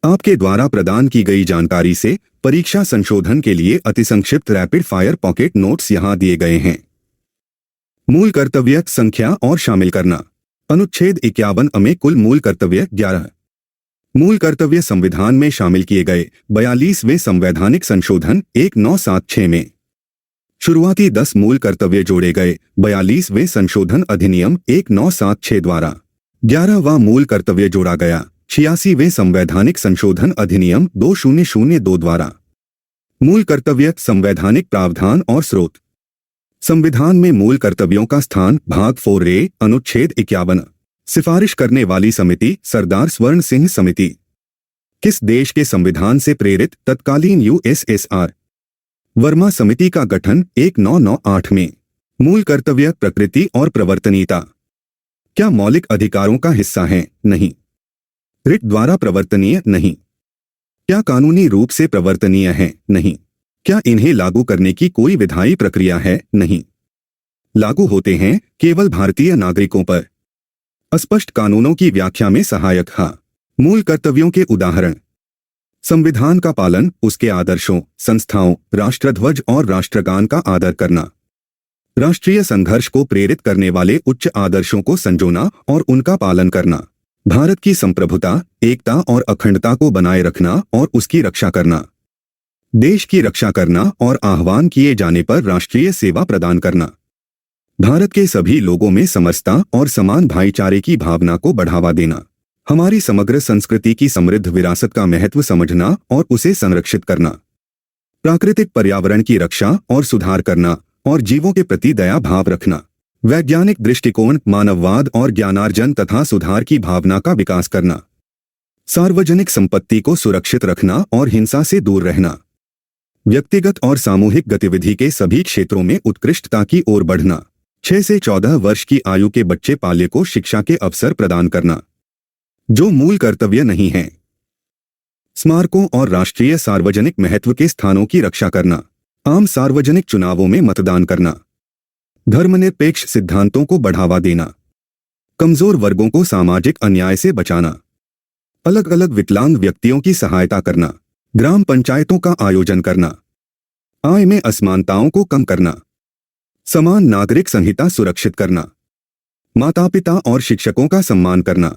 आपके द्वारा प्रदान की गई जानकारी से परीक्षा संशोधन के लिए अतिसंक्षिप्त रैपिड फायर पॉकेट नोट्स यहाँ दिए गए हैं। मूल कर्तव्य संख्या और शामिल करना। अनुच्छेद 51 में कुल मूल कर्तव्य 11। मूल कर्तव्य संविधान में शामिल किए गए 42वें संवैधानिक संशोधन 1976 में। शुरुआती 10 मूल कर्तव्य जोड़े गए 42वें संशोधन अधिनियम 1976 द्वारा। 11वां मूल कर्तव्य जोड़ा गया 86वें संवैधानिक संशोधन अधिनियम 2002 द्वारा। मूल कर्तव्य संवैधानिक प्रावधान और स्रोत। संविधान में मूल कर्तव्यों का स्थान भाग 4A अनुच्छेद 51। सिफारिश करने वाली समिति सरदार स्वर्ण सिंह समिति। किस देश के संविधान से प्रेरित? तत्कालीन USSR। वर्मा समिति का गठन 1998 में। मूल कर्तव्य प्रकृति और प्रवर्तनीयता। क्या मौलिक अधिकारों का हिस्सा है? नहीं। रिट द्वारा प्रवर्तनीय? नहीं। क्या कानूनी रूप से प्रवर्तनीय है? नहीं। क्या इन्हें लागू करने की कोई विधायी प्रक्रिया है? नहीं। लागू होते हैं केवल भारतीय नागरिकों पर। अस्पष्ट कानूनों की व्याख्या में सहायक है। मूल कर्तव्यों के उदाहरण। संविधान का पालन, उसके आदर्शों, संस्थाओं, राष्ट्रध्वज और राष्ट्रगान का आदर करना। राष्ट्रीय संघर्ष को प्रेरित करने वाले उच्च आदर्शों को संजोना और उनका पालन करना। भारत की संप्रभुता, एकता और अखंडता को बनाए रखना और उसकी रक्षा करना। देश की रक्षा करना और आह्वान किए जाने पर राष्ट्रीय सेवा प्रदान करना। भारत के सभी लोगों में समरसता और समान भाईचारे की भावना को बढ़ावा देना। हमारी समग्र संस्कृति की समृद्ध विरासत का महत्व समझना और उसे संरक्षित करना। प्राकृतिक पर्यावरण की रक्षा और सुधार करना और जीवों के प्रति दया भाव रखना। वैज्ञानिक दृष्टिकोण, मानववाद और ज्ञानार्जन तथा सुधार की भावना का विकास करना। सार्वजनिक संपत्ति को सुरक्षित रखना और हिंसा से दूर रहना। व्यक्तिगत और सामूहिक गतिविधि के सभी क्षेत्रों में उत्कृष्टता की ओर बढ़ना। 6 से 14 वर्ष की आयु के बच्चे पाले को शिक्षा के अवसर प्रदान करना। जो मूल कर्तव्य नहीं है। स्मारकों और राष्ट्रीय सार्वजनिक महत्व के स्थानों की रक्षा करना। आम सार्वजनिक चुनावों में मतदान करना। धर्मनिरपेक्ष सिद्धांतों को बढ़ावा देना। कमजोर वर्गों को सामाजिक अन्याय से बचाना। अलग अलग विकलांग व्यक्तियों की सहायता करना। ग्राम पंचायतों का आयोजन करना। आय में असमानताओं को कम करना। समान नागरिक संहिता सुरक्षित करना। माता पिता और शिक्षकों का सम्मान करना।